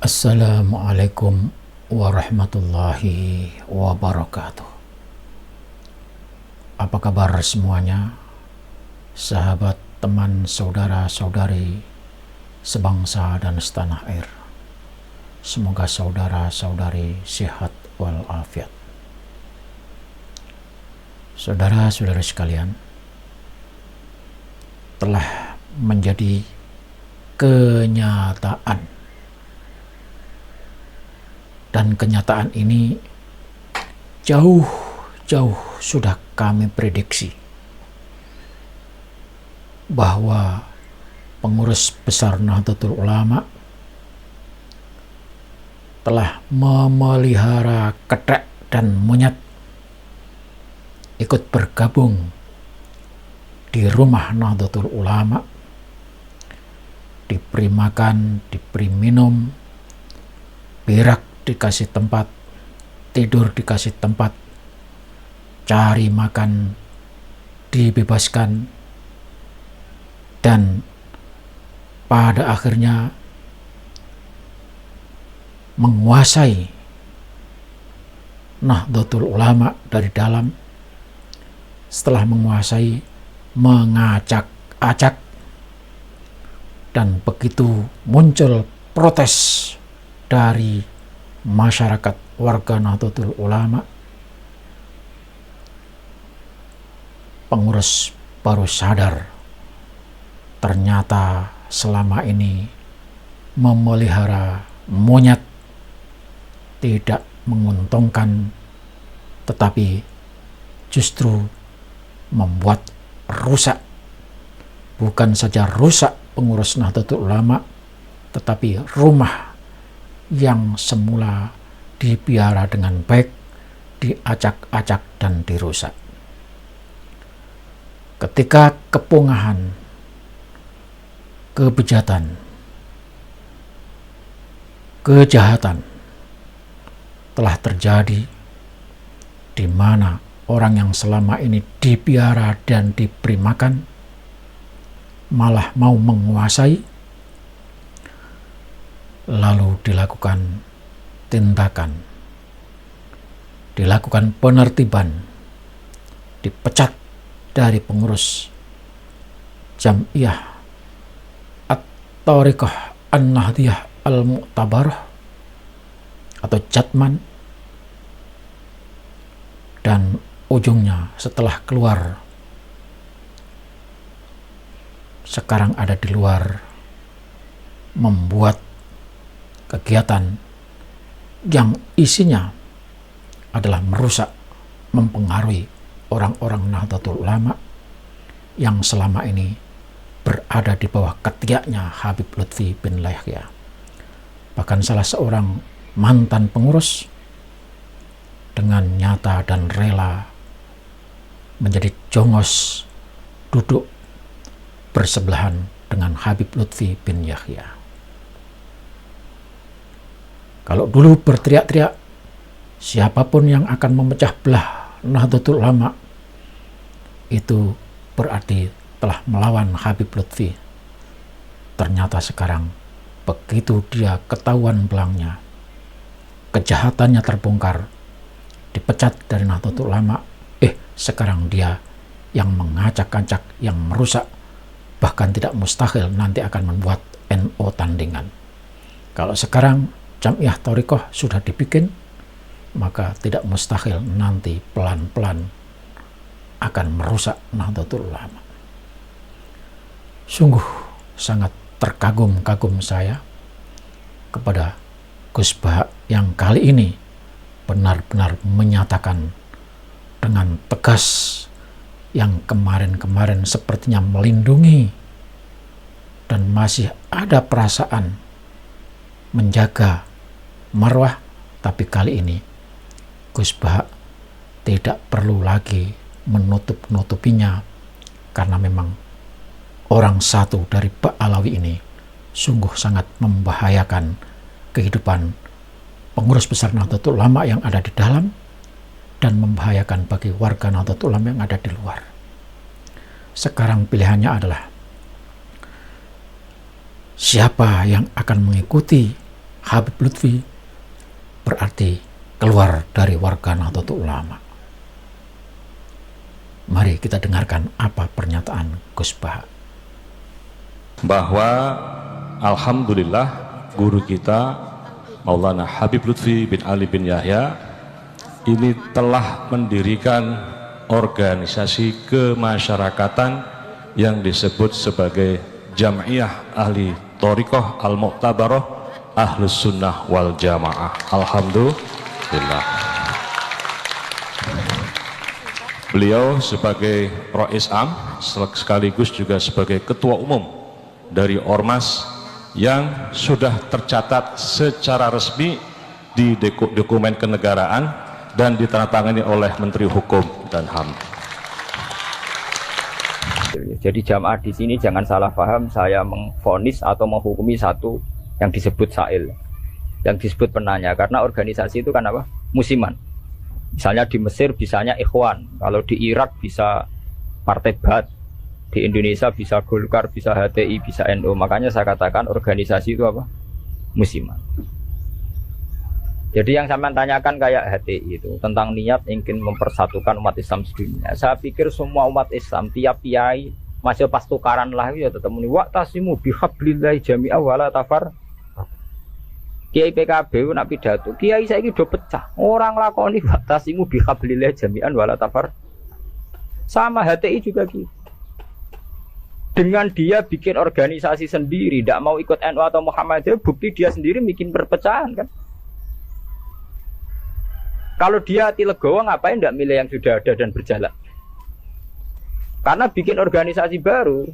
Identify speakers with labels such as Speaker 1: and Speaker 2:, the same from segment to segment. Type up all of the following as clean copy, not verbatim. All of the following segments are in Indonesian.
Speaker 1: Assalamualaikum warahmatullahi wabarakatuh. Apa kabar semuanya? Sahabat, teman, saudara-saudari sebangsa dan setanah air. Semoga saudara-saudari sehat walafiat. Saudara-saudari sekalian, telah menjadi kenyataan, dan kenyataan ini jauh sudah kami prediksi bahwa pengurus besar Nahdlatul Ulama telah memelihara kethek dan monyet ikut bergabung di rumah Nahdlatul Ulama, diberi makan, diberi minum, berak dikasih tempat, tidur dikasih tempat, cari makan dibebaskan, dan pada akhirnya menguasai Nahdlatul Ulama dari dalam. Setelah menguasai, mengacak-acak, dan begitu muncul protes dari masyarakat warga Nahdlatul Ulama, pengurus baru sadar ternyata selama ini memelihara monyet tidak menguntungkan, tetapi justru membuat rusak. Bukan saja rusak pengurus Nahdlatul Ulama, tetapi rumah yang semula dipiara dengan baik diacak-acak dan dirusak. Ketika kepungahan, kebejatan, kejahatan telah terjadi, di mana orang yang selama ini dipiara dan diberi makan malah mau menguasai, lalu dilakukan tindakan, dilakukan penertiban, dipecat dari pengurus Jam'iyah At-Thariqah An-Nahdiyah Al-Mu'tabarah atau Jatman, dan ujungnya setelah keluar sekarang ada di luar membuat kegiatan yang isinya adalah merusak, mempengaruhi orang-orang Nahdlatul Ulama yang selama ini berada di bawah ketiaknya Habib Lutfi bin Yahya. Bahkan salah seorang mantan pengurus dengan nyata dan rela menjadi jongos duduk bersebelahan dengan Habib Lutfi bin Yahya. Kalau dulu berteriak-teriak siapapun yang akan memecah belah Nahdlatul Ulama, itu berarti telah melawan Habib Lutfi. Ternyata sekarang begitu dia ketahuan belangnya, kejahatannya terbongkar, dipecat dari Nahdlatul Ulama, sekarang dia yang mengacak-acak, yang merusak, bahkan tidak mustahil nanti akan membuat NO tandingan. Kalau sekarang Jam'iyah Thariqah sudah dibikin, maka tidak mustahil nanti pelan-pelan akan merusak Nahdlatul Ulama. Sungguh sangat terkagum-kagum saya kepada Gus Bah yang kali ini benar-benar menyatakan dengan tegas yang kemarin-kemarin sepertinya melindungi dan masih ada perasaan menjaga marwah, tapi kali ini Gus Bah tidak perlu lagi menutup-nutupinya, karena memang orang satu dari Pak Alawi ini sungguh sangat membahayakan kehidupan pengurus besar Nahdlatul Ulama yang ada di dalam, dan membahayakan bagi warga Nahdlatul Ulama yang ada di luar. Sekarang pilihannya adalah siapa yang akan mengikuti Habib Lutfi berarti keluar dari warga Nahdlatul Ulama. Mari kita dengarkan apa pernyataan Gus Baha.
Speaker 2: Bahwa alhamdulillah guru kita Maulana Habib Lutfi bin Ali bin Yahya ini telah mendirikan organisasi kemasyarakatan yang disebut sebagai Jam'iyah Ahli Thoriqah Al-Mu'tabarah Ahlus Sunnah wal Jamaah. Alhamdulillah. Beliau sebagai Rais Am sekaligus juga sebagai Ketua Umum dari Ormas yang sudah tercatat secara resmi di dokumen kenegaraan dan ditandatangani oleh Menteri Hukum dan HAM.
Speaker 3: Jadi jamaah di sini jangan salah paham saya mengvonis atau menghukumi satu yang disebut sa'il, yang disebut penanya, karena organisasi itu kan apa? Musiman. Misalnya di Mesir bisanya Ikhwan, kalau di Irak bisa Partai Ba'ath, di Indonesia bisa Golkar, bisa HTI, bisa NU. Makanya saya katakan organisasi itu apa? Musiman. Jadi yang saya tanyakan kayak HTI itu tentang niat ingin mempersatukan umat Islam sedunia. Saya pikir semua umat Islam tiap kiai masih pas tukaran lah ya tetap muni waqtasimu bihablillahi jami'a wala tafar. Kiai PKB nak pidato, kiai saiki do pecah. Orang lakoni waqtasimu bihablillahi jami'an wala tafar. Sama HTI juga gitu. Dengan dia bikin organisasi sendiri, tidak mau ikut NU atau Muhammadiyah, bukti dia sendiri bikin perpecahan kan. Kalau dia hati legowo ngapain tidak milih yang sudah ada dan berjalan? Karena bikin organisasi baru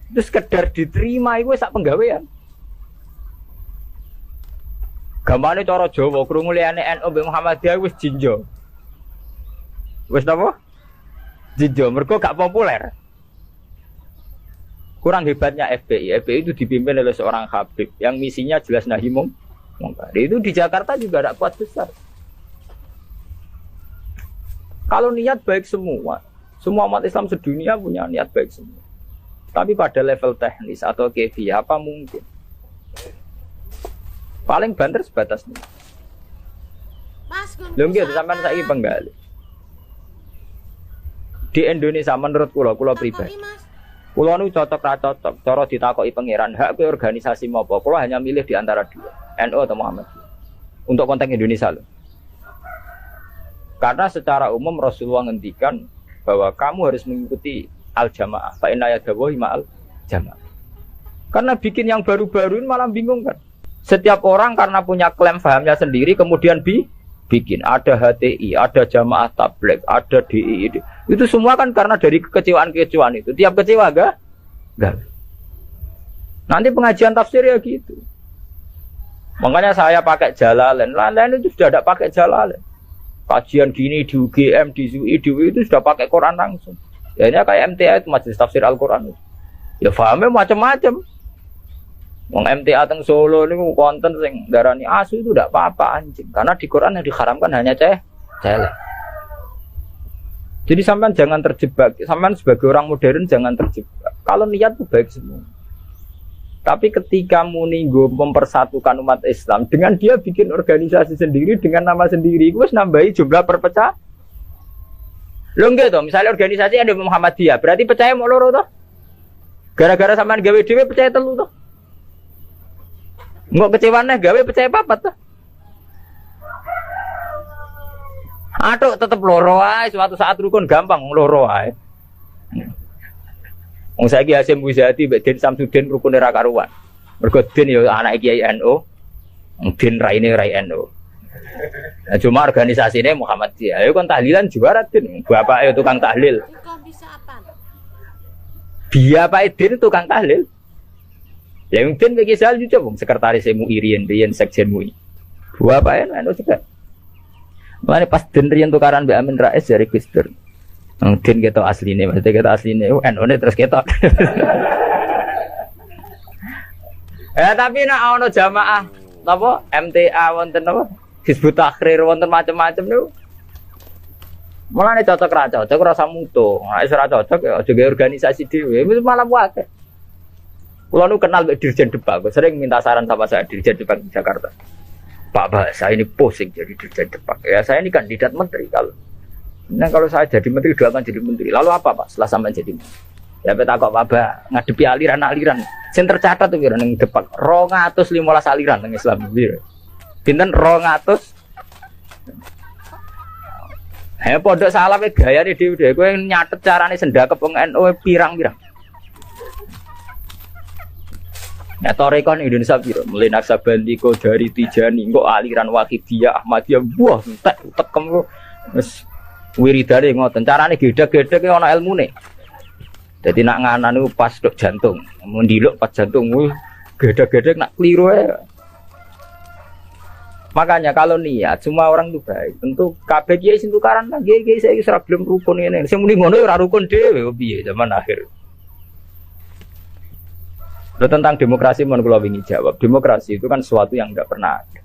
Speaker 3: itu sekedar diterima itu sak penggawean. Gamane cara Jawa krungu liyane NU mbek Muhammadiyah wis jinjo. Wis napa? Jinjo, mergo gak populer. Kurang hebatnya FPI. FPI itu dipimpin oleh seorang Habib yang misinya jelas nahi mungkar. Itu di Jakarta juga ada kuat besar. Kalau niat baik semua umat Islam sedunia punya niat baik semua. Tapi pada level teknis atau kefiyah apa mungkin? Paling banter sebatas ini. Belum gitu sampai saya penggali. Di Indonesia menurut kula pribadi. Kula nu cocok ra cocok, cara ditakoki pangeran hak ke organisasi apa? Kula hanya milih di antara dua, NU atau Muhammadiyah. Untuk konteks Indonesia loh. Karena secara umum Rasulullah ngendikan bahwa kamu harus mengikuti al-jamaah. Fa inna yadawahi ma'al jamaah. Karena bikin yang baru-baru ini malah bingung kan. Setiap orang karena punya klaim fahamnya sendiri kemudian bikin. Ada HTI, ada jamaah tabligh, ada DI. Itu semua kan karena dari kekecewaan-kekecewaan itu. Tiap kecewa enggak? Nanti pengajian tafsir ya gitu. Makanya saya pakai Jalalain. Lain itu sudah ada pakai Jalalain. Kajian gini di UGM, di UI, di UI itu sudah pakai Quran langsung. Ya ini kayak MTA itu Majelis Tafsir Al-Quran. Ya fahamnya macam-macam. Wong MTA teng Solo ini konten sing darani asu itu tidak apa-apa anjing. Karena di Quran yang diharamkan hanya celek. Jadi sampean jangan terjebak. Sampean sebagai orang modern jangan terjebak. Kalau niat itu baik semua. Tapi ketika Muninggo mempersatukan umat Islam dengan dia bikin organisasi sendiri dengan nama sendiri, itu nambahi jumlah perpecah. Lo enggak toh, misalnya organisasi ada Muhammadiyah, berarti percaya mau loro toh? Gara-gara sampean gawe dhewe percaya telu toh? Enggak kecewane gawe percaya papat toh? Aduh tetep loro ae, suatu saat rukun gampang loro ae. Wong saiki Hasyim Muzadi mbek Den Samsudin rukune ra karuan. Mergo Den ya anake Kiai NU, Den raine rai NU. Nah, cuma organisasine Muhammadiyah. Ayo kon tahlilan juara Den, bapake tukang tahlil.
Speaker 4: Kok bisa apa?
Speaker 3: Bapake Den tukang tahlil. Ya yang Den iki sal juga wong sekretaris MUI riyen sekjen MUI. Bapake NU juga. Mulane pas Den riyen tukaran mbek Amin Rais dari Gus Dur. Mungkin kita aslinya, maksudnya kita aslinya, NU terus kita. Tapi nak ono jamaah, apa MTA wonten apa, Hizbut Tahrir wonten macam-macam itu. Mulane cocok ra cocok rasa mutu. Nek ora cocok ya juga organisasi dhewe, wis malah wae. Kalau nu kenal Dirjen Depak, sering minta saran sama saya Dirjen Depak di Jakarta. Pak, saya ini pusing jadi Dirjen Depak. Ya saya ini kandidat menteri kalau. Nah kalau saya jadi menteri doakan jadi menteri. Lalu apa Pak? Setelah sampai jadi menteri. Ya peta kok Pak ngadepi aliran-aliran. Sing tercatat tuh kira ning Depak 215 aliran nang Islam. Pinten 200. Pondok salah pe gayane dhewe-dhewe kowe nyatet carane sendakep wong NU pirang-pirang. Ya torekon Indonesia piro? Mulai Naksabandi kok dari Tijani kok aliran Wahidiyah Ahmadiyah wah entek tekem wis wiridane ngoten. Carane gedhe-gedhe ki ana ilmune. Dadi nak nganan niku pas dok jantung, mendiluk pas jantung gedhe-gedhe nak kliru ae. Makanya kalau niat semua orang itu baik. Tentu kabeh kiai sing tukaran nang kiai saiki ora belum rukun ngene. Sing muni ngono ora rukun dhewe piye zaman akhir. Lalu tentang demokrasi mohon kula wingi jawab. Demokrasi itu kan sesuatu yang enggak pernah ada.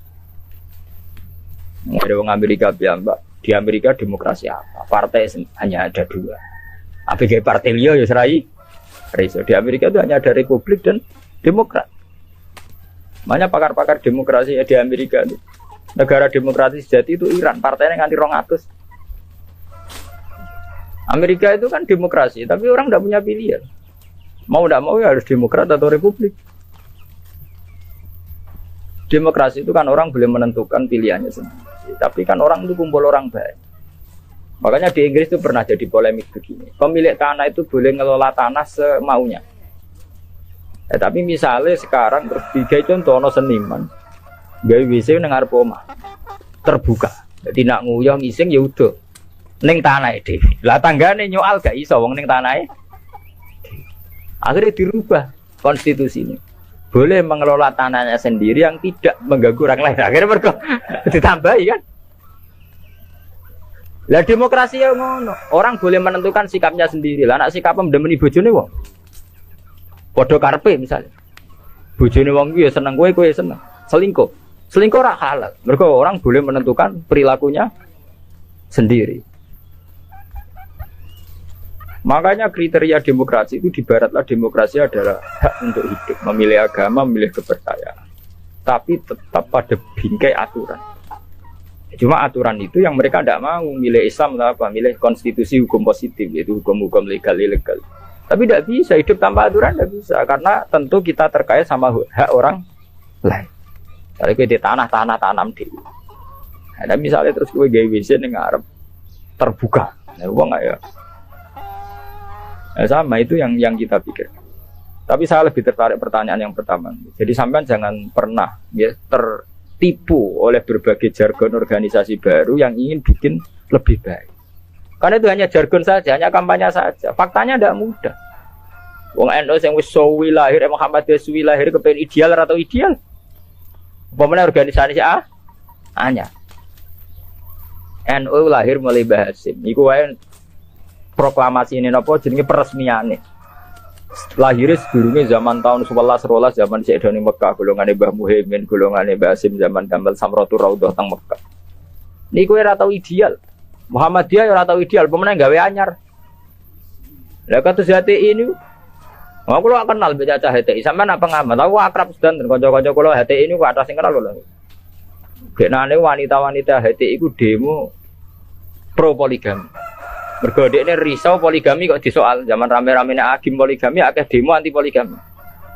Speaker 3: Ada orang Amerika bilang, Mbak, di Amerika demokrasi apa? Partai hanya ada 2. APG partai liya ya serai. Di Amerika itu hanya ada Republik dan Demokrat. Banyak pakar-pakar demokrasi di Amerika itu. Negara demokrasi sejati itu Iran, partainya nganti 200. Amerika itu kan demokrasi, tapi orang tidak punya pilihan. Mau tidak mau ya harus Demokrat atau Republik. Demokrasi itu kan orang boleh menentukan pilihannya sendiri. Tapi kan orang itu kumpul orang baik. Makanya di Inggris itu pernah jadi polemik begini. Pemilik tanah itu boleh ngelola tanah semaunya. Tapi misalnya sekarang terbigai contoh no seniman gawe WC nang arep omah terbuka. Jadi nak nguyah ngising ya udah ning tanahe dhewe. Lah tanggane nyoal gak iso wong ning tanahe. Akhirnya dirubah konstitusinya. Boleh mengelola tanahnya sendiri yang tidak mengganggu orang lain. Akhirnya mereka ditambahi kan. Lah demokrasi ya ngono. Orang boleh menentukan sikapnya sendiri. Lah nek sikapnya mendemeni bojone wong. Padha karepe misalnya. Bojone wong iki ya seneng kowe ya seneng. Selingkuh ora halal. Mergo orang boleh menentukan perilakunya sendiri. Makanya kriteria demokrasi itu di baratlah demokrasi adalah hak untuk hidup, memilih agama, memilih kepercayaan. Tapi tetap pada bingkai aturan. Cuma aturan itu yang mereka tidak mau milih Islam atau apa, milih konstitusi hukum positif, yaitu hukum-hukum legal ilegal. Tapi tidak bisa hidup tanpa aturan, tidak bisa karena tentu kita terkait sama hak orang lain. Kalau kita di tanah tanam di, ada misalnya terus gue gawe WC ning ngarep terbuka, nah uang nggak ya? Nah, sama itu yang kita pikir. Tapi saya lebih tertarik pertanyaan yang pertama. Jadi sampean jangan pernah ya tertipu oleh berbagai jargon organisasi baru yang ingin bikin lebih baik. Karena itu hanya jargon saja, hanya kampanye saja. Faktanya tidak mudah. Wong NU yang wis suwi lahir, Muhammadiyah suwi lahir kepengen ideal atau ideal? Pemenang organisasi hanya NU lahir mulai Bahasim. Iku wae proklamasi ini napa jenenge peresmiane. Lahirnya sedurunge zaman tahun 11 zaman Syekh Doni Mekah, golongane Mbah Muhaimin, golongane Mbah Hasim zaman Gamal Samratul Raudhah teng Mekah. Niku ora tau ideal. Muhammadiyah ora tau ideal, pemenang gawe anyar. Lah kados HTI ini aku lo kenal baca HTI, sampean apa ngamat? Aku akrab sedanten kanca-kanca kula HTI ini ku atas sing kenal lho. Genane wanita-wanita HTI ku demo pro poligami. Mergo dekne risau poligami kok disoal zaman rame-ramene agim poligami akeh demo anti poligami.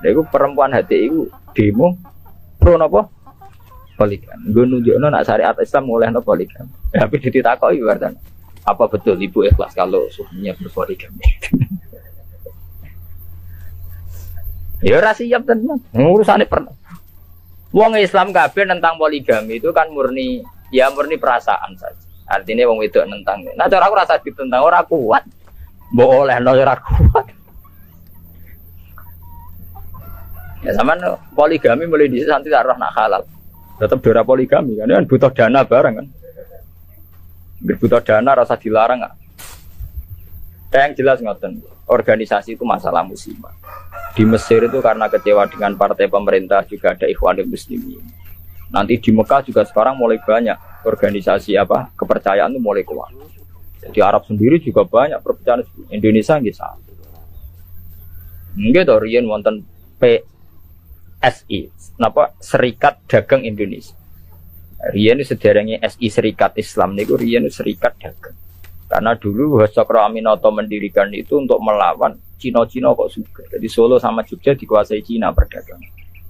Speaker 3: Lha iku perempuan HTI ku demo pro napa? Poligami. Nggo nunjukno nek syariat Islam ngolehno poligami. Tapi ditakoki wartan. Apa betul ibu ikhlas kalau suaminya berpoligami? Ya ora siap tenan. Urusane pernah. Wong Islam kabeh tentang poligami itu kan murni perasaan saja. Artinya wong wedok nentang. Nah cara aku rasa ditentang ora kuat. Mbok olehno ora kuat. Ya sampean poligami mulai dhisik santi tak roh nak halal. Tetep dora poligami kan butuh dana bareng kan. Butuh dana rasa dilarang enggak? Yang jelas ngoten. Organisasi itu masalah musibah. Di Mesir itu karena kecewa dengan partai pemerintah juga ada Ikhwanul Muslimin. Nanti di Mekah juga sekarang mulai banyak organisasi kepercayaan itu mulai kuat. Di Arab sendiri juga banyak perpecahan. Indonesia nggih sama. Nggih to riyen wonten PSI, napa Serikat Dagang Indonesia. Riyen sederenge SI Serikat Islam niku riyen Serikat Dagang. Karena dulu Hasakro Aminoto mendirikan itu untuk melawan Cina-Cina kok juga. Jadi Solo sama Jogja dikuasai Cina perdagangan.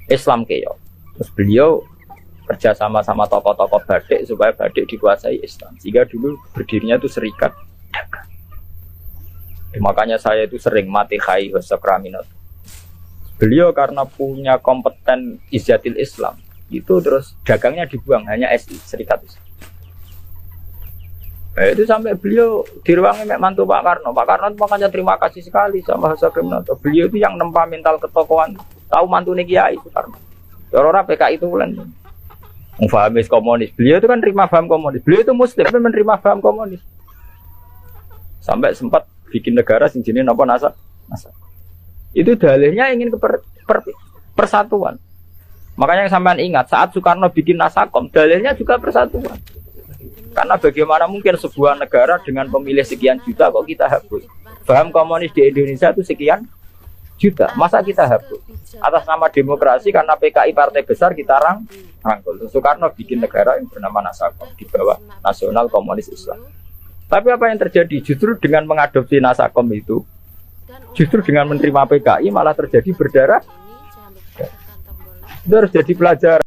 Speaker 3: Islam keyo. Terus beliau kerja sama tokoh-tokoh badik supaya badik dikuasai Islam. Sehingga dulu berdirinya itu Serikat Dagang. Makanya saya itu sering mati khai Hasakro Aminoto. Beliau karena punya kompeten Izzatil Islam, itu terus dagangnya dibuang, hanya SI, Serikat Islam. Itu sampai beliau diruangi mantu Pak Karno. Pak Karno itu makanya terima kasih sekali sama Hasakro Aminoto. Beliau itu yang nempa mental ketokohan, tahu mantu Kiai Soekarno. Orang PKI itu bulan. Fahamis komunis. Beliau itu kan terima paham komunis. Beliau itu Muslim, tapi menerima paham komunis. Sampai sempat bikin negara sing jenenge napa NASA. Itu dalilnya ingin ke persatuan. Makanya yang sampean ingat saat Soekarno bikin Nasakom, dalilnya juga persatuan. Karena bagaimana mungkin sebuah negara dengan pemilih sekian juta kok kita hapus? Paham komunis di Indonesia itu sekian juta, masa kita hapus? Atas nama demokrasi karena PKI partai besar kita rangkul. Soekarno bikin negara yang bernama Nasakom di bawah Nasional Komunis Islam. Tapi apa yang terjadi? Justru dengan mengadopsi Nasakom itu, justru dengan menerima PKI malah terjadi berdarah. Itu harus jadi pelajaran.